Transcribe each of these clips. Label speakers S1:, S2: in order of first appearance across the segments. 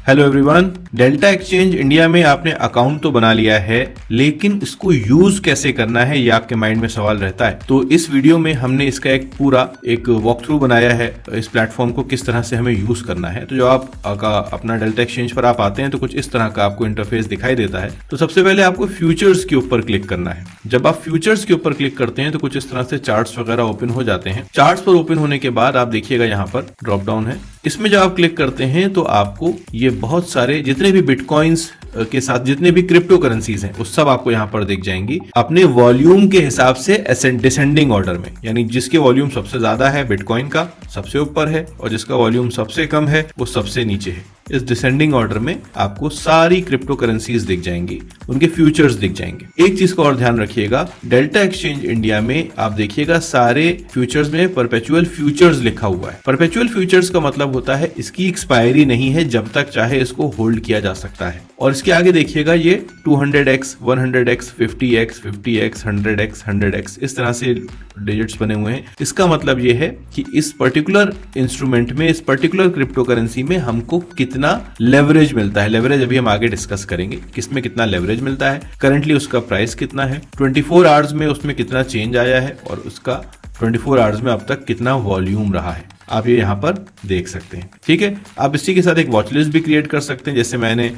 S1: Hello everyone, delta exchange India में आपने account तो बना लिया है, लेकिन इसको यूज कैसे करना है ये आपके माइंड में सवाल रहता है। तो इस वीडियो में हमने इसका एक वॉक थ्रू बनाया है, इस प्लेटफॉर्म को किस तरह से हमें यूज करना है। तो जो आप अपना डेल्टा एक्सचेंज पर आप आते हैं तो कुछ इस तरह का आपको इंटरफेस दिखाई देता है। तो सबसे पहले आपको फ्यूचर्स के ऊपर क्लिक करना है। जब आप फ्यूचर्स के ऊपर क्लिक करते हैं तो कुछ इस तरह से चार्ट्स वगैरह ओपन हो जाते हैं। चार्ट्स पर ओपन होने के बाद आप देखिएगा यहाँ पर ड्रॉप डाउन है, इसमें जब आप क्लिक करते हैं तो आपको ये बहुत सारे जितने भी बिटकॉइंस के साथ जितने भी क्रिप्टो करेंसीज हैं वो सब आपको यहाँ पर दिख जाएंगी अपने वॉल्यूम के हिसाब से डिसेंडिंग ऑर्डर में। यानी जिसके वॉल्यूम सबसे ज्यादा है बिटकॉइन का सबसे ऊपर है और जिसका वॉल्यूम सबसे कम है वो सबसे नीचे है। इस डिसेंडिंग ऑर्डर में आपको सारी क्रिप्टो करेंसीज दिख जाएंगी, उनके फ्यूचर्स दिख जाएंगे। एक चीज का और ध्यान रखिएगा, डेल्टा एक्सचेंज इंडिया में आप देखिएगा सारे फ्यूचर्स में परपेचुअल फ्यूचर्स लिखा हुआ है। परपेचुअल फ्यूचर्स का मतलब होता है इसकी एक्सपायरी नहीं है, जब तक चाहे इसको होल्ड किया जा सकता है। और इसके आगे देखिएगा ये 200x, 100x, 50x, 50x, 100x, 100x इस तरह से डिजिट्स बने हुए हैं। इसका मतलब ये है कि इस पर्टिकुलर इंस्ट्रूमेंट में, इस पर्टिकुलर क्रिप्टो करेंसी में हमको कितना लेवरेज मिलता है। लेवरेज अभी हम आगे डिस्कस करेंगे, किसमें कितना लेवरेज मिलता है, करंटली उसका प्राइस कितना है, 24 आवर्स में उसमें कितना चेंज आया है और उसका 24 आवर्स में अब तक कितना वॉल्यूम रहा है, आप ये यहाँ पर देख सकते हैं। ठीक है, आप इसी के साथ एक वॉच लिस्ट भी क्रिएट कर सकते हैं। जैसे मैंने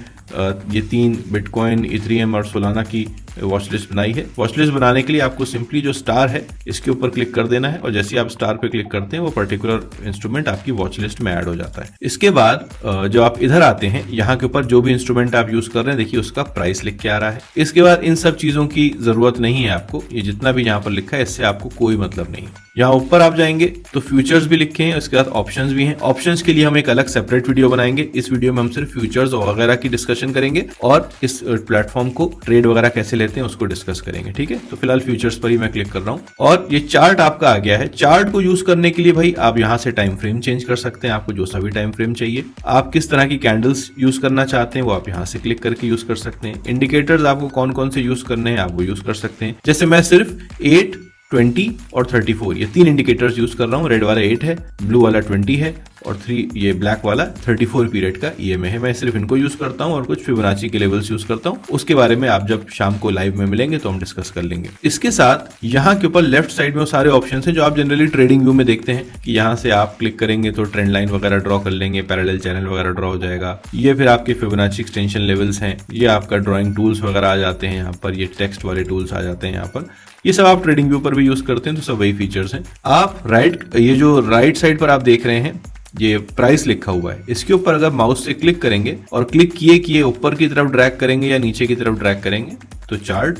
S1: ये 3 बिटकॉइन, इथेरियम और सोलाना की वॉच लिस्ट बनाई है। वॉच लिस्ट बनाने के लिए आपको सिंपली जो स्टार है इसके ऊपर क्लिक कर देना है और जैसे आप स्टार पे क्लिक करते हैं वो पर्टिकुलर इंस्ट्रूमेंट आपकी वॉच लिस्ट में ऐड हो जाता है। इसके बाद जो आप इधर आते हैं, यहाँ के ऊपर जो भी इंस्ट्रूमेंट आप यूज कर रहे हैं देखिए उसका प्राइस लिख के आ रहा है। इसके बाद इन सब चीजों की जरूरत नहीं है आपको, ये जितना भी यहाँ पर लिखा है इससे आपको कोई मतलब नहीं। यहाँ ऊपर आप जाएंगे तो फ्यूचर्स भी लिखे हैं, इसके बाद ऑप्शंस भी हैं। ऑप्शंस के लिए हम एक अलग सेपरेट वीडियो बनाएंगे। इस वीडियो में हम सिर्फ फ्यूचर्स वगैरह की डिस्कशन करेंगे और इस प्लेटफॉर्म को ट्रेड वगैरह कैसे लेते हैं उसको डिस्कस करेंगे। ठीक है, तो फिलहाल फ्यूचर्स पर ही मैं क्लिक कर रहा हूँ और ये चार्ट आपका आ गया है। चार्ट को यूज करने के लिए भाई आप यहाँ से टाइम फ्रेम चेंज कर सकते हैं, आपको जो सा भी टाइम फ्रेम चाहिए। आप किस तरह की कैंडल्स यूज करना चाहते हैं वो आप यहाँ से क्लिक करके यूज कर सकते हैं। इंडिकेटर्स आपको कौन कौन से यूज करने हैं आप वो यूज कर सकते हैं। जैसे मैं सिर्फ 8, 20 और 34 ये 3 इंडिकेटर्स यूज कर रहा हूँ। रेड वाला 8 है, ब्लू वाला 20 है और 3 ये ब्लैक वाला 34 पीरियड का ईएमए है। मैं सिर्फ इनको यूज करता हूँ और कुछ फिबोनाची के लेवल्स यूज करता हूँ। उसके बारे में आप जब शाम को लाइव में मिलेंगे तो हम डिस्कस कर लेंगे। इसके साथ यहाँ के ऊपर लेफ्ट साइड में वो सारे ऑप्शंस हैं जो आप जनरली ट्रेडिंग व्यू में देखते हैं कि यहाँ से आप क्लिक करेंगे तो ट्रेंड लाइन वगैरह ड्रॉ कर लेंगे, पैरेलल चैनल वगैरह ड्रॉ हो जाएगा। ये फिर आपके फिबोनाची एक्सटेंशन लेवल्स हैं, ये आपका ड्रॉइंग टूल्स वगैरह आ जाते हैं यहाँ पर, ये टेक्स्ट वाले टूल्स आ जाते हैं यहाँ पर। ये सब आप ट्रेडिंग व्यू पर भी यूज करते हैं तो सब वही फीचर्स हैं। आप ये जो राइट साइड पर आप देख रहे हैं ये प्राइस लिखा हुआ है, इसके ऊपर अगर माउस से क्लिक करेंगे और क्लिक किए ऊपर की तरफ ड्रैग करेंगे या नीचे की तरफ ड्रैग करेंगे तो चार्ट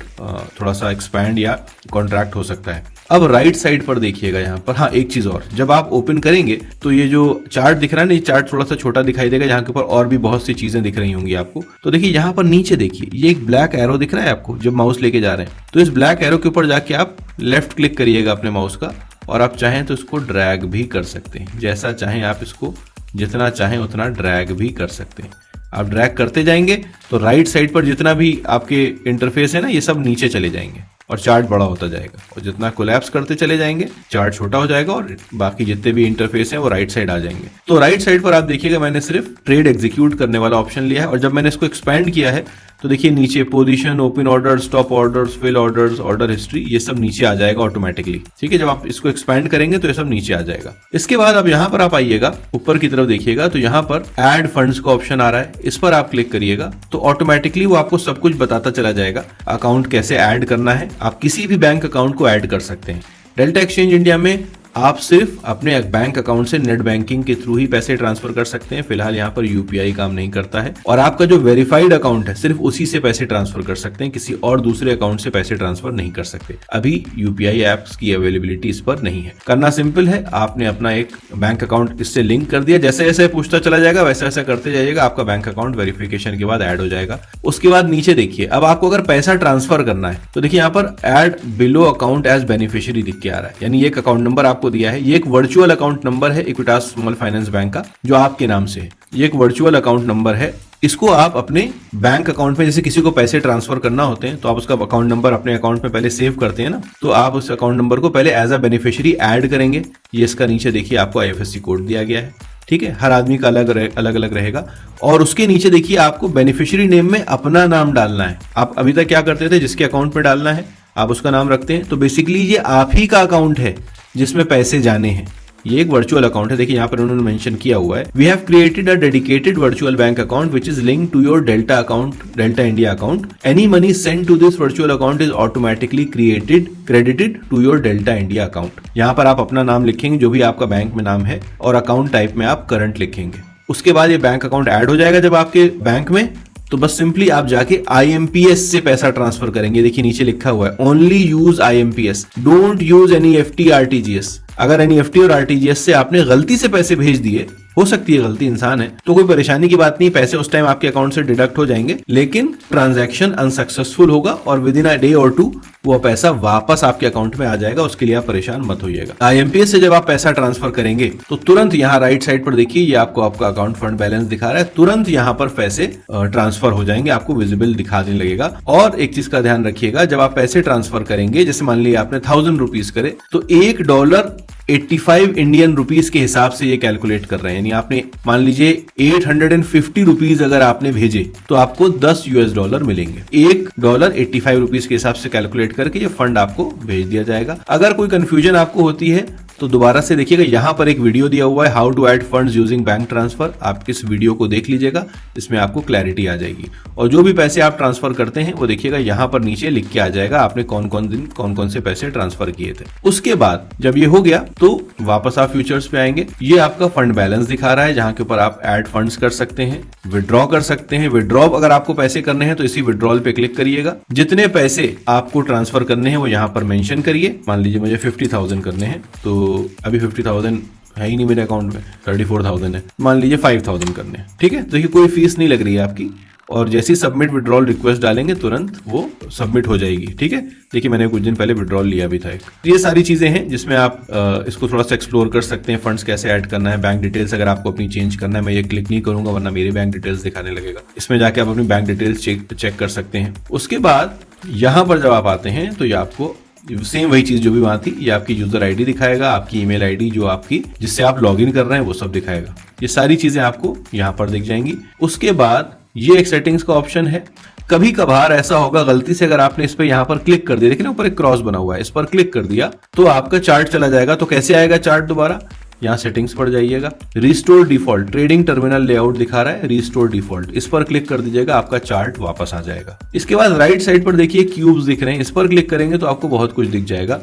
S1: थोड़ा सा एक्सपैंड या कॉन्ट्रैक्ट हो सकता है। अब राइट साइड पर देखिएगा यहाँ पर, हाँ एक चीज और, जब आप ओपन करेंगे तो ये जो चार्ट दिख रहा है ना, ये चार्ट थोड़ा सा छोटा दिखाई देगा। यहाँ के ऊपर और भी बहुत सी चीजें दिख रही होंगी आपको। तो देखिए यहाँ पर नीचे देखिए ये एक ब्लैक एरो दिख रहा है आपको जब माउस लेके जा रहे हैं। तो इस ब्लैक एरो के ऊपर जाके आप लेफ्ट क्लिक करिएगा अपने माउस का और आप चाहें तो इसको ड्रैग भी कर सकते हैं। जैसा चाहें आप इसको जितना चाहें उतना ड्रैग भी कर सकते हैं। आप ड्रैग करते जाएंगे तो राइट साइड पर जितना भी आपके इंटरफेस है ना ये सब नीचे चले जाएंगे और चार्ट बड़ा होता जाएगा। और जितना कोलैप्स करते चले जाएंगे चार्ट छोटा हो जाएगा और बाकी जितने भी इंटरफेस हैं वो राइट साइड आ जाएंगे। तो राइट साइड पर आप देखिएगा मैंने सिर्फ ट्रेड एग्जीक्यूट करने वाला ऑप्शन लिया है और जब मैंने इसको एक्सपैंड किया है तो देखिए नीचे position, open orders, stop orders, fill orders, order history ये सब नीचे आ जाएगा ऑटोमेटिकली। ठीक है, जब आप इसको एक्सपैंड करेंगे तो ये सब नीचे आ जाएगा। इसके बाद अब यहाँ पर आप आइएगा, ऊपर की तरफ देखिएगा तो यहाँ पर ऐड फंड्स का ऑप्शन आ रहा है, इस पर आप क्लिक करिएगा तो ऑटोमेटिकली वो आपको सब कुछ बताता चला जाएगा। अकाउंट कैसे ऐड करना है, आप किसी भी बैंक अकाउंट को ऐड कर सकते हैं। डेल्टा एक्सचेंज इंडिया में आप सिर्फ अपने बैंक अकाउंट से नेट बैंकिंग के थ्रू ही पैसे ट्रांसफर कर सकते हैं। फिलहाल यहाँ पर यूपीआई काम नहीं करता है और आपका जो वेरीफाइड अकाउंट है सिर्फ उसी से पैसे ट्रांसफर कर सकते हैं, किसी और दूसरे अकाउंट से पैसे ट्रांसफर नहीं कर सकते। अभी यूपीआई एप्स की अवेलेबिलिटी इस पर नहीं है। करना सिंपल है, आपने अपना एक बैंक अकाउंट इससे लिंक कर दिया, जैसे जैसे पूछता चला जाएगा वैसा वैसा करते जाइएगा, आपका बैंक अकाउंट वेरिफिकेशन के बाद ऐड हो जाएगा। उसके बाद नीचे देखिए, अब आपको अगर पैसा ट्रांसफर करना है तो देखिए यहाँ पर add below account as beneficiary दिख के आ रहा है, यानी एक अकाउंट नंबर आपको दिया है। ये एक वर्चुअल अकाउंट नंबर है इक्विटास स्मॉल फाइनेंस बैंक का जो आपके नाम से है। ये एक वर्चुअल अकाउंट नंबर है, इसको आप अपने बैंक अकाउंट में, जैसे किसी को पैसे ट्रांसफर करना होते हैं तो आप उसका अकाउंट नंबर अपने अकाउंट में पहले सेव करते हैं ना, तो आप उस अकाउंट नंबर को पहले एज अ बेनिफिशियरी ऐड करेंगे। ये इसका नीचे देखिए आपको आईएफएससी कोड दिया गया है। ठीक है, हर आदमी का अलग अलग रहेगा। और उसके नीचे देखिए आपको बेनिफिशियरी नेम में अपना नाम डालना है। आप अभी तक क्या करते थे, जिसके अकाउंट में डालना है आप उसका नाम रखते हैं, तो बेसिकली ये आप ही का अकाउंट है जिसमें पैसे जाने हैं। ये एक वर्चुअल अकाउंट है, देखिए यहाँ पर उन्होंने मेंशन किया हुआ है, we have created a dedicated virtual bank account which is linked to your Delta account, Delta India account. Any money send to this virtual account is automatically credited to your Delta India account. यहाँ पर आप अपना नाम लिखेंगे जो भी आपका bank में नाम है, और अकाउंट टाइप में आप करंट लिखेंगे। उसके बाद ये बैंक अकाउंट ऐड हो जाएगा जब आपके बैंक में, तो बस सिंपली आप जाके IMPS से पैसा ट्रांसफर करेंगे। देखिए नीचे लिखा हुआ है only use IMPS, don't use NEFT RTGS। अगर NEFT और RTGS से आपने गलती से पैसे भेज दिए, हो सकती है गलती, इंसान है, तो कोई परेशानी की बात नहीं, पैसे उस टाइम आपके अकाउंट से डिडक्ट हो जाएंगे, लेकिन ट्रांजैक्शन अनसक्सेसफुल होगा और विद इन अ डे और 2 वो पैसा वापस आपके अकाउंट में आ जाएगा। उसके लिए आप परेशान मत होइएगा। IMPS से जब आप पैसा ट्रांसफर करेंगे तो तुरंत यहाँ राइट साइड पर देखिए ये आपको आपका अकाउंट फंड बैलेंस दिखा रहा है, तुरंत यहाँ पर पैसे ट्रांसफर हो जाएंगे, आपको विजिबल दिखा देने लगेगा। और एक चीज का ध्यान रखिएगा, जब आप पैसे ट्रांसफर करेंगे, जैसे मान लिया आपने 1000 रुपीज करे, तो $1 85 इंडियन रुपीज के हिसाब से ये कैलकुलेट कर रहे हैं। यानी आपने मान लीजिए 850 रुपीज अगर आपने भेजे तो आपको $10 मिलेंगे। $1 85 रुपीज के हिसाब से कैलकुलेट करके ये फंड आपको भेज दिया जाएगा। अगर कोई कंफ्यूजन आपको होती है तो दोबारा से देखिएगा, यहाँ पर एक वीडियो दिया हुआ है how to add funds using bank transfer. आप इस वीडियो को देख लीजिएगा, इसमें आपको क्लैरिटी आ जाएगी। और जो भी पैसे आप ट्रांसफर करते हैं वो देखिएगा यहाँ पर नीचे लिख के आ जाएगा आपने कौन कौन से पैसे ट्रांसफर किए थे। उसके बाद जब ये हो गया तो वापस आप फ्यूचर्स पे आएंगे। ये आपका फंड बैलेंस दिखा रहा है, जहां के ऊपर आप ऐड फंड्स कर सकते हैं, विड्रॉ कर सकते हैं। विड्रॉ अगर आपको पैसे करने हैं तो इसी विड्रॉल पे क्लिक करिएगा। जितने पैसे आपको ट्रांसफर करने हैं वो यहाँ पर मेंशन करिए। मान लीजिए मुझे 50,000 करने हैं, तो अभी 50,000 है ही नहीं मेरे अकाउंट में, 34,000 है, मान लीजिए 5,000 करने हैं, ठीक है। तो देखिए कोई फीस नहीं लग रही है आपकी, और जैसे ही सबमिट विड्रॉल रिक्वेस्ट डालेंगे तुरंत वो सबमिट हो जाएगी, ठीक है। देखिए मैंने कुछ दिन पहले विड्रॉल लिया भी था एक। ये सारी चीजें हैं जिसमें आप इसको थोड़ा सा एक्सप्लोर कर सकते हैं। फंड्स कैसे ऐड करना है, बैंक डिटेल्स अगर आपको अपनी चेंज करना है, मैं ये क्लिक नहीं करूंगा वरना मेरी बैंक डिटेल्स दिखाने लगेगा। इसमें जाके आप अपनी बैंक डिटेल्स चेक कर सकते हैं। उसके बाद यहाँ पर जब आप आते हैं तो ये आपको सेम वही चीज जो भी वहां थी, ये आपकी यूजर आईडी दिखाएगा, आपकी ईमेल आईडी जो आपकी जिससे आप लॉगिन कर रहे हैं वो सब दिखाएगा। ये सारी चीजें आपको यहाँ पर दिख जाएंगी। उसके बाद ये एक सेटिंग्स का ऑप्शन है। कभी कभार ऐसा होगा गलती से अगर आपने इस पे यहाँ पर क्लिक कर दिया, देखिए ना ऊपर एक क्रॉस बना हुआ है, इस पर क्लिक कर दिया तो आपका चार्ट चला जाएगा। तो कैसे आएगा चार्ट दोबारा, यहाँ सेटिंग्स पर जाइएगा, restore default trading terminal layout दिखा रहा है, रिस्टोर डिफॉल्ट, इस पर क्लिक कर दीजिएगा, आपका चार्ट वापस आ जाएगा। इसके बाद राइट साइड पर देखिए क्यूब्स दिख रहे हैं, इस पर क्लिक करेंगे तो आपको बहुत कुछ दिख जाएगा।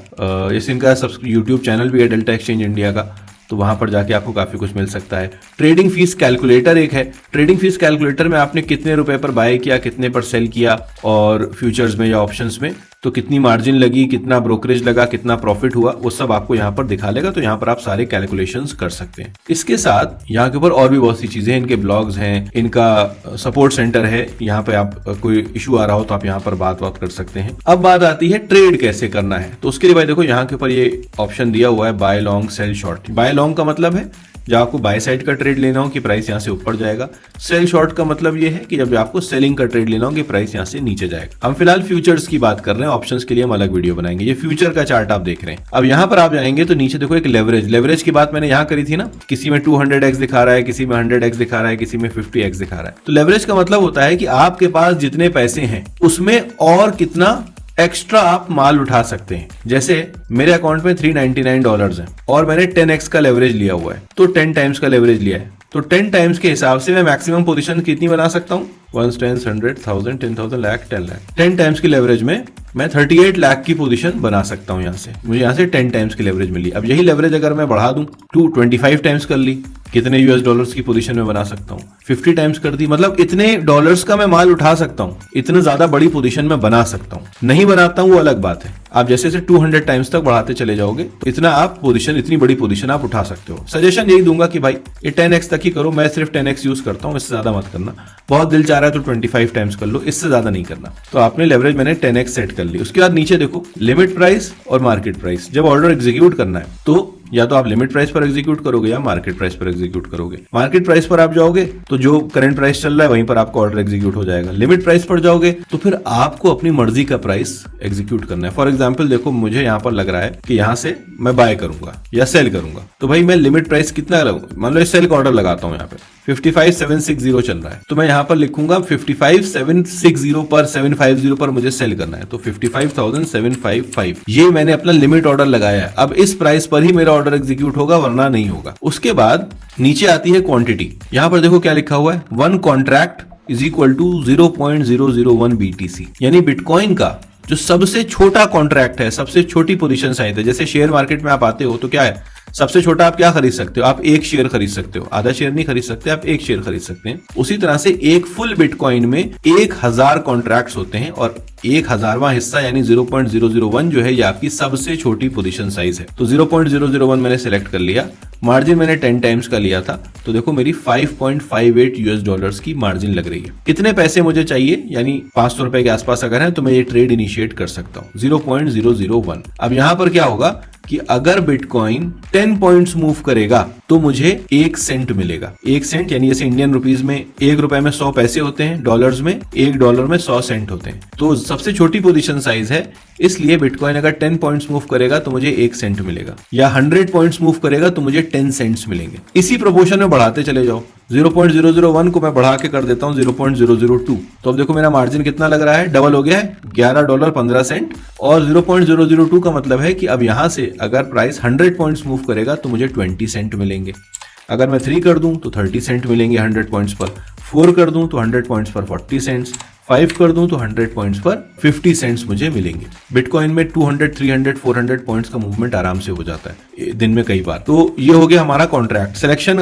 S1: इस इनका यूट्यूब चैनल भी है डेल्टा एक्सचेंज इंडिया का, तो वहां पर जाके आपको काफी कुछ मिल सकता है। ट्रेडिंग फीस कैलकुलेटर एक है, ट्रेडिंग फीस कैलकुलेटर में आपने कितने रुपए पर बाय किया, कितने पर सेल किया, और फ्यूचर्स में या ऑप्शंस में तो कितनी मार्जिन लगी, कितना ब्रोकरेज लगा, कितना प्रॉफिट हुआ, वो सब आपको यहाँ पर दिखा लेगा। तो यहाँ पर आप सारे कैलकुलेशंस कर सकते हैं। इसके साथ यहाँ के ऊपर और भी बहुत सी चीजें हैं, इनके ब्लॉग्स हैं, इनका सपोर्ट सेंटर है, यहाँ पे आप कोई इशू आ रहा हो तो आप यहाँ पर बात कर सकते हैं। अब बात आती है ट्रेड कैसे करना है, तो उसके लिए भाई देखो यहाँ के ऊपर ये ऑप्शन दिया हुआ है buy long sell short. Buy long का मतलब है जब आपको बाय साइड का ट्रेड लेना हो कि प्राइस यहाँ से ऊपर जाएगा। सेल शॉर्ट का मतलब ये है कि जब आपको सेलिंग का ट्रेड लेना हो कि प्राइस यहाँ से नीचे जाएगा। हम फिलहाल फ्यूचर्स की बात कर रहे हैं, ऑप्शंस के लिए हम अलग वीडियो बनाएंगे। ये फ्यूचर का चार्ट आप देख रहे हैं। अब यहाँ पर आप जाएंगे तो नीचे देखो एक लेवरेज की बात मैंने यहाँ करी थी ना, किसी में 200x दिखा रहा है, किसी में 100x दिखा रहा है, किसी में 50x दिखा रहा है। तो लेवरेज का मतलब होता है कि आपके पास जितने पैसे हैं उसमें और कितना एक्स्ट्रा आप माल उठा सकते हैं। जैसे मेरे अकाउंट में $399 है और मैंने 10x का लेवरेज लिया हुआ है, तो 10 टाइम्स का लेवरेज लिया है, तो 10 टाइम्स के हिसाब से मैं मैक्सिमम पोजीशन कितनी बना सकता हूँ, 1 10 100 1000 10,000 लाख 10 लाख। 10 टाइम्स की लेवरेज में मैं 38 लाख की पोजीशन बना सकता हूँ। यहाँ से मुझे यहाँ से 10 टाइम्स की लेवरेज मिली। अब यही लेवरेज अगर मैं बढ़ा दूं 25 टाइम्स कर ली, कितने $US की पोजीशन में बना सकता हूँ, 50 टाइम्स कर दी, मतलब इतने डॉलर्स का मैं माल उठा सकता हूँ, इतना ज्यादा बड़ी पोजीशन में बना सकता हूँ। नहीं बनाता हूँ वो अलग बात है। आप जैसे 200 टाइम्स तक बढ़ाते चले जाओगे तो इतना आप पोजीशन, इतनी बड़ी पोजीशन आप उठा सकते हो। सजेशन यही दूंगा कि भाई ये 10x तक ही करो। मैं सिर्फ 10x यूज करता हूँ, इससे ज्यादा मत करना। बहुत दिल चाह रहा है तो 25 टाइम्स कर लो, इससे ज्यादा नहीं करना। तो आपने लेवरेज मैंने 10x सेट कर ली। उसके बाद नीचे देखो लिमिट प्राइस और मार्केट प्राइस। जब ऑर्डर एग्जीक्यूट करना है तो या तो आप लिमिट प्राइस पर एग्जीक्यूट करोगे या मार्केट प्राइस पर एग्जीक्यूट करोगे। मार्केट प्राइस पर आप जाओगे तो जो करंट प्राइस चल रहा है वहीं पर आपका ऑर्डर एग्जीक्यूट हो जाएगा। लिमिट प्राइस पर जाओगे तो फिर आपको अपनी मर्जी का प्राइस एग्जीक्यूट करना है। फॉर एग्जाम्पल देखो, मुझे यहाँ पर लग रहा है कि यहाँ से मैं बाय करूंगा या सेल करूंगा, तो भाई मैं लिमिट प्राइस कितना लगाऊंगा, मान लो सेल का ऑर्डर लगाता हूँ, यहाँ पे 55,760 चल रहा है, तो मैं यहाँ पर लिखूंगा 55,760 पर 750 पर मुझे सेल करना है, तो 55,755 ये मैंने अपना लिमिट ऑर्डर लगाया है। अब इस प्राइस पर ही मेरा ऑर्डर एग्जीक्यूट होगा, वरना नहीं होगा। उसके बाद नीचे आती है क्वांटिटी। यहाँ पर देखो क्या लिखा हुआ है, 1 contract is equal to 0.001 BTC, यानी बिटकॉइन का जो सबसे छोटा कॉन्ट्रैक्ट है, सबसे छोटी पोजीशन साइज है। जैसे शेयर मार्केट में आप आते हो तो क्या है, सबसे छोटा आप क्या खरीद सकते हो, आप एक शेयर खरीद सकते हो, आधा शेयर नहीं खरीद सकते, आप एक शेयर खरीद सकते हैं। उसी तरह से एक फुल बिटकॉइन में 1000 कॉन्ट्रैक्ट्स होते हैं और 1000वां हिस्सा यानी 0.001 जो है ये आपकी सबसे छोटी पोजीशन साइज है। तो 0.001 मैंने सिलेक्ट कर लिया, मार्जिन मैंने 10 टाइम्स का लिया था, तो देखो मेरी $5.58 की मार्जिन लग रही है। कितने पैसे मुझे चाहिए, यानी 500 रुपए के आसपास अगर है तो मैं ये ट्रेड इनिशिएट कर सकता हूँ, 0.001। अब यहां पर क्या होगा कि अगर बिटकॉइन 10 पॉइंट्स मूव करेगा तो मुझे 1 सेंट मिलेगा। 1 सेंट यानी जैसे इंडियन रुपीज में 1 रुपए में 100 पैसे होते हैं, डॉलर्स में $1 में 100 सेंट होते हैं। तो सबसे छोटी पोजीशन साइज है, इसलिए बिटकॉइन अगर 10 पॉइंट्स मूव करेगा तो मुझे 1 सेंट मिलेगा, या 100 पॉइंट्स मूव करेगा तो मुझे 10 सेंट्स मिलेंगे। इसी प्रोपोर्शन में बढ़ाते चले जाओ। 0.001 को मैं बढ़ा के कर देता हूं 0.002, तो अब देखो मेरा मार्जिन कितना लग रहा है, डबल हो गया है, $11.15। और 0.002 का मतलब है कि अब यहां से अगर प्राइस 100 पॉइंट्स मूव करेगा तो मुझे 20 सेंट मिलेंगे। अगर मैं 3 कर दूं तो 30 सेंट मिलेंगे 100 पॉइंट्स पर, 4 कर दूं तो 100 पॉइंट्स पर 40 सेंट्स, 5 कर दूं तो 100 पॉइंट्स पर 50 सेंट्स मुझे मिलेंगे। बिटकॉइन में 200, 300, 400 पॉइंट्स का मूवमेंट आराम से हो जाता है दिन में कई बार। तो ये हो गया हमारा कॉन्ट्रैक्ट सिलेक्शन।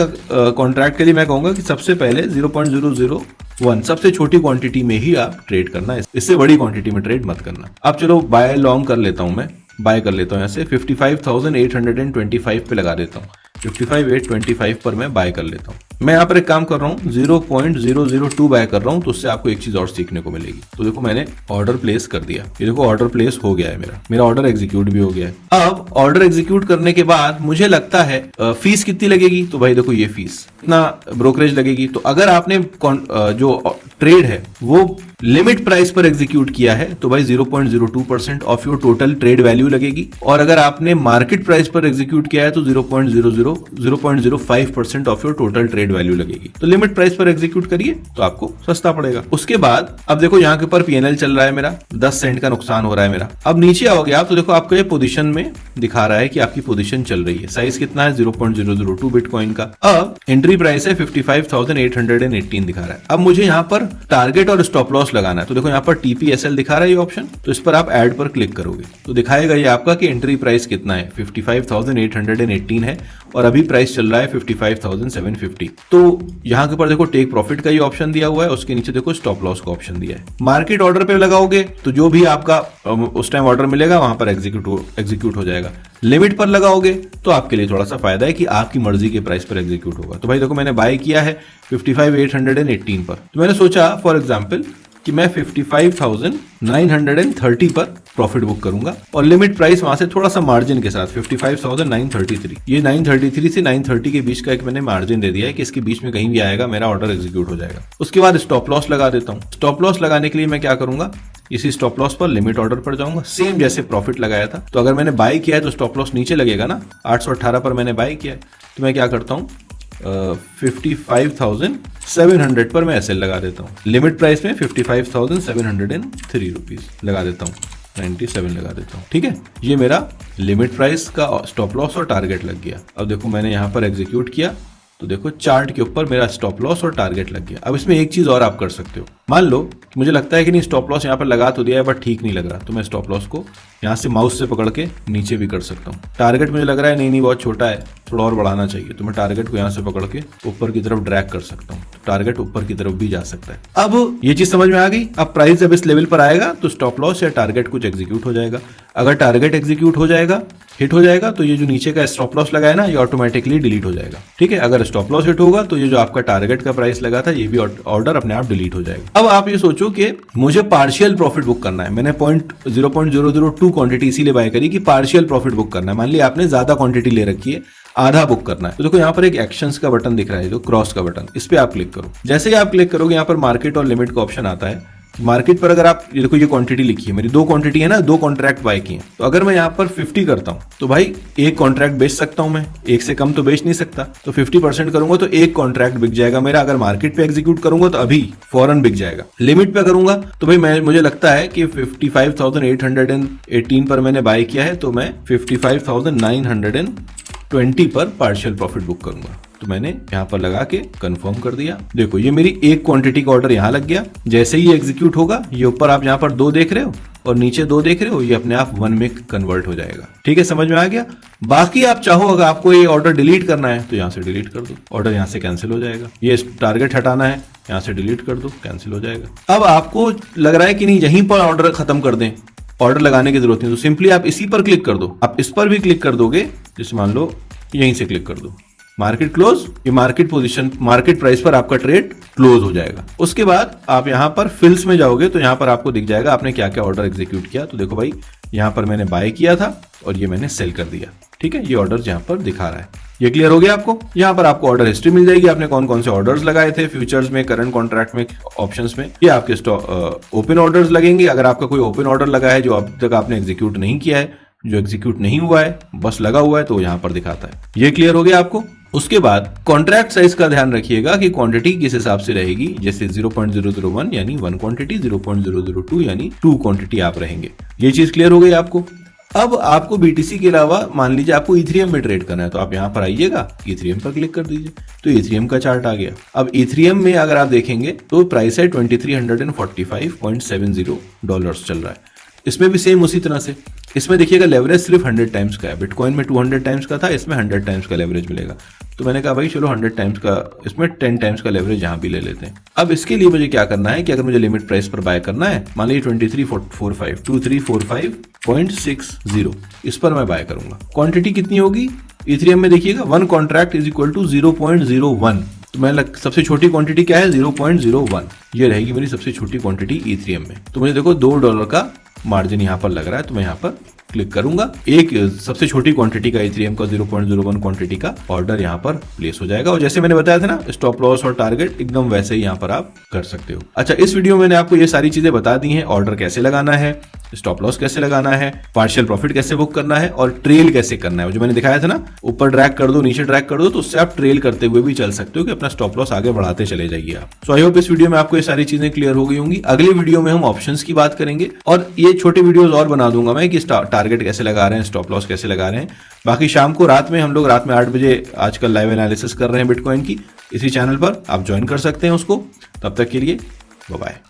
S1: कॉन्ट्रैक्ट के लिए मैं कहूंगा कि सबसे पहले 0.001 सबसे छोटी क्वांटिटी में ही आप ट्रेड करना है, इससे बड़ी क्वांटिटी में ट्रेड मत करना। अब चलो बाय लॉन्ग कर लेता हूं, मैं बाय कर लेता हूं, यहाँ से 55,825 पे लगा देता हूँ, 55,825 पर मैं बाय कर लेता हूँ। मैं यहाँ पर एक काम कर रहा हूँ, 0.002 बाय कर रहा हूँ, तो उससे आपको एक चीज और सीखने को मिलेगी। तो देखो मैंने ऑर्डर प्लेस कर दिया, ये देखो ऑर्डर प्लेस हो गया है, मेरा ऑर्डर एग्जीक्यूट भी हो गया है। अब ऑर्डर एग्जीक्यूट करने के बाद मुझे लगता है फीस कितनी लगेगी, तो भाई देखो ये फीस इतना ब्रोकरेज लगेगी। तो अगर आपने जो ट्रेड है वो लिमिट प्राइस पर एग्जीक्यूट किया है तो भाई 0.02% of your total trade value लगेगी, और अगर आपने मार्केट प्राइस पर एग्जीक्यूट किया है तो 0.05% of your total trade value लगेगी। तो लिमिट प्राइस पर एग्जीक्यूट करिए तो आपको सस्ता पड़ेगा। उसके बाद अब देखो यहाँ के ऊपर पीएनएल चल रहा है मेरा, 10 सेंट का नुकसान हो रहा है मेरा। अब नीचे आओगे आप तो देखो आपको ये पोजीशन में दिखा रहा है कि आपकी पोजीशन चल रही है, साइज कितना है 0.002 बिटकॉइन का। अब एंट्री प्राइस है 55,818 दिखा रहा है। अब मुझे यहाँ पर टारगेट और स्टॉप लॉस लगाना है, तो देखो यहाँ पर TPSL दिखा रहा है ये ऑप्शन, तो इस पर आप ऐड पर क्लिक करोगे तो दिखाएगा ये आपका कि एंट्री प्राइस कितना है, 55,818 है, और अभी प्राइस चल रहा है 55,750। तो यहाँ के ऊपर देखो टेक प्रॉफिट का ये ऑप्शन दिया हुआ है, उसके नीचे देखो स्टॉप लॉस का ऑप्शन दिया है। मार्केट ऑर्डर पे लगाओगे तो जो भी आपका उस टाइम ऑर्डर मिलेगा वहां पर एग्जीक्यूट हो जाएगा। लिमिट पर लगाओगे तो आपके लिए थोड़ा सा फायदा है कि आपकी मर्जी के प्राइस पर एग्जीक्यूट होगा। तो भाई देखो मैंने बाय किया है 55,818 पर, तो मैंने सोचा फॉर एग्जाम्पल कि मैं 55,930 पर प्रॉफिट बुक करूंगा, और लिमिट प्राइस वहां से थोड़ा सा मार्जिन के साथ 55,933, ये 933 से 930 के बीच का एक मैंने मार्जिन दे दिया है कि इसके बीच में कहीं भी आएगा मेरा ऑर्डर एग्जीक्यूट हो जाएगा। उसके बाद स्टॉप लॉस लगा देता हूँ। स्टॉप लॉस लगाने के लिए मैं क्या करूंगा, इसी स्टॉप लॉस पर लिमिट ऑर्डर पर जाऊंगा, सेम जैसे प्रॉफिट लगाया था। तो अगर मैंने बाय किया है तो स्टॉप लॉस नीचे लगेगा ना, 818 पर मैंने बाय किया है, तो मैं क्या करता हूँ 55,700 पर मैं एसएल लगा देता हूँ। लिमिट प्राइस में 55,703 रुपीज लगा देता हूँ, 97 लगा देता हूँ। ठीक है, ये मेरा लिमिट प्राइस का स्टॉप लॉस और टारगेट लग गया। अब देखो मैंने यहाँ पर एग्जीक्यूट किया तो देखो चार्ट के ऊपर मेरा स्टॉप लॉस और टारगेट लग गया। अब इसमें एक चीज और आप कर सकते हो, मान लो कि मुझे लगता है कि नहीं स्टॉप लॉस यहाँ पर लगा तो दिया है बट ठीक नहीं लग रहा, तो मैं स्टॉप लॉस को यहाँ से माउस से पकड़ के नीचे भी कर सकता हूँ। टारगेट मुझे लग रहा है नहीं बहुत छोटा है, थोड़ा और बढ़ाना चाहिए, तो मैं टारगेट को यहाँ से पकड़ के ऊपर की तरफ ड्रैग कर सकता हूँ, तो टारगेट ऊपर की तरफ भी जा सकता है। अब ये चीज समझ में आ गई। अब प्राइस जब इस लेवल पर आएगा तो स्टॉप लॉस या टारगेट कुछ एग्जीक्यूट हो जाएगा। अगर टारगेट एग्जीक्यूट हो जाएगा, हिट हो जाएगा, तो ये जो नीचे का स्टॉप लॉस लगा है ना ये ऑटोमेटिकली डिलीट हो जाएगा। ठीक है, अगर स्टॉप लॉस हिट होगा तो ये जो आपका टारगेट का प्राइस लगा था ये भी ऑर्डर अपने आप डिलीट हो जाएगा। अब आप ये सोचो कि मुझे पार्शियल प्रॉफिट बुक करना है, मैंने 0.0002 क्वांटिटी इसीलिए बाय करी कि पार्शियल प्रॉफिट बुक करना है। मान लिया आपने ज्यादा क्वांटिटी ले रखी है, आधा बुक करना है, तो देखो यहाँ पर एक एक्शंस का बटन दिख रहा है, जो क्रॉस का बटन, इस पे आप क्लिक करो। जैसे ही आप क्लिक करोगे यहाँ पर मार्केट और लिमिट का ऑप्शन आता है। मार्केट पर अगर आप ये देखो ये क्वांटिटी लिखी है, मेरी 2 क्वांटिटी है ना, 2 कॉन्ट्रैक्ट बाय किए, तो अगर मैं यहाँ पर 50 करता हूँ तो भाई एक कॉन्ट्रैक्ट बेच सकता हूँ मैं, एक से कम तो बेच नहीं सकता। तो 50% करूंगा तो एक कॉन्ट्रैक्ट बिक जाएगा मेरा। अगर मार्केट पे एग्जीक्यूट करूंगा तो अभी फौरन बिक जाएगा। लिमिट पे करूंगा तो भाई मुझे लगता है कि 55,818 पर मैंने बाय किया है, तो मैं 55,920 पर पार्शियल प्रॉफिट बुक करूंगा। तो मैंने यहाँ पर लगा के कंफर्म कर दिया। देखो ये मेरी एक क्वांटिटी का ऑर्डर यहाँ लग गया। जैसे ही एग्जीक्यूट होगा, ये ऊपर आप यहाँ पर 2 देख रहे हो और नीचे 2 देख रहे हो, ये अपने आप 1 में कन्वर्ट हो जाएगा। ठीक है, समझ में आ गया। बाकी आप चाहो अगर आपको ये ऑर्डर डिलीट करना है तो यहाँ से डिलीट कर दो, ऑर्डर यहाँ से कैंसिल हो जाएगा। ये टारगेट हटाना है, यहाँ से डिलीट कर दो, कैंसिल हो जाएगा। अब आपको लग रहा है कि नहीं यहीं पर ऑर्डर खत्म कर दें, ऑर्डर लगाने की जरूरत नहीं, तो सिंपली आप इसी पर क्लिक कर दो। आप इस पर भी क्लिक कर दोगे, जैसे मान लो यहीं से क्लिक कर दो, मार्केट क्लोज, ये मार्केट पोजीशन, मार्केट प्राइस पर आपका ट्रेड क्लोज हो जाएगा। उसके बाद आप यहाँ पर फिल्स में जाओगे तो यहाँ पर आपको दिख जाएगा आपने क्या क्या ऑर्डर एग्जीक्यूट किया। तो देखो भाई यहाँ पर मैंने बाय किया था और ये मैंने सेल कर दिया। ठीक है, ये ऑर्डर यहाँ पर दिखा रहा है। ये क्लियर हो गया आपको। यहाँ पर आपको ऑर्डर हिस्ट्री मिल जाएगी, आपने कौन कौन से ऑर्डर्स लगाए थे फ्यूचर्स में, करंट कॉन्ट्रैक्ट में, ऑप्शंस में। ये आपके ओपन ऑर्डर्स लगेंगे। अगर आपका कोई ओपन ऑर्डर लगा है जो अब तक आपने एग्जीक्यूट नहीं किया है, जो एग्जीक्यूट नहीं हुआ है, बस लगा हुआ है, तो यहाँ पर दिखाता है। ये क्लियर हो गया आपको। उसके बाद कॉन्ट्रैक्ट साइज का ध्यान रखिएगा कि क्वांटिटी किस हिसाब से रहेगी। जैसे 0.001 यानी 1 क्वांटिटी, 0.002 यानी 2 क्वांटिटी आप रहेंगे। ये चीज क्लियर हो गई आपको। अब आपको बीटीसी के अलावा मान लीजिए आपको इथेरियम में ट्रेड करना है, तो आप यहाँ पर आइएगा, इथेरियम पर क्लिक कर दीजिए, तो इथेरियम का चार्ट आ गया। अब इथेरियम में अगर आप देखेंगे तो प्राइस है $2345.70 चल रहा है। इसमें भी सेम उसी तरह से, इसमें देखिएगा लेवरेज सिर्फ 100 टाइम्स का है। बिटकॉइन में 200 टाइम्स का था, इसमें 100 टाइम्स का लेवरेज मिलेगा। तो मैंने कहा भाई चलो 100 टाइम्स का, इसमें 10 टाइम्स का लेवरेज यहाँ भी ले लेते हैं। अब इसके लिए मुझे क्या करना है कि अगर मुझे लिमिट प्राइस पर बाय करना है, मान लीजिए 2345 इस पर मैं बाय करूंगा। क्वांटिटी कितनी होगी इथेरियम में देखिएगा, 1 कॉन्ट्रैक्ट इज इक्वल टू 0.01। तो मैं सबसे छोटी क्वांटिटी क्या है, 0.01। ये रहेगी मेरी सबसे छोटी क्वांटिटी इथेरियम में। तो मुझे देखो $2 का मार्जिन यहाँ पर लग रहा है, तो मैं यहाँ पर क्लिक करूंगा। एक सबसे छोटी क्वांटिटी का इथेरियम का 0.01 क्वांटिटी का ऑर्डर यहाँ पर प्लेस हो जाएगा। और जैसे मैंने बताया था ना, स्टॉप लॉस और टारगेट एकदम वैसे ही यहाँ पर आप कर सकते हो। अच्छा, इस वीडियो में मैंने आपको ये सारी चीजें बता दी हैं। ऑर्डर कैसे लगाना है, स्टॉप लॉस कैसे लगाना है, पार्शियल प्रॉफिट कैसे बुक करना है और ट्रेल कैसे करना है। जो मैंने दिखाया था ना, ऊपर ड्रैग कर दो, नीचे ड्रैग कर दो, तो उससे आप ट्रेल करते हुए भी चल सकते हो कि अपना स्टॉप लॉस आगे बढ़ाते चले जाइए आप। सो आई होप इस वीडियो में आपको ये सारी चीजें क्लियर हो गई होंगी। अगले वीडियो में हम ऑप्शंस की बात करेंगे और ये छोटे वीडियोस और बना दूंगा मैं कि टारगेट कैसे लगा रहे हैं, स्टॉप लॉस कैसे लगा रहे हैं। बाकी शाम को हम लोग रात में 8 बजे आजकल लाइव एनालिसिस कर रहे हैं बिटकॉइन की, इसी चैनल पर आप ज्वाइन कर सकते हैं उसको। तब तक के लिए बाय बाय।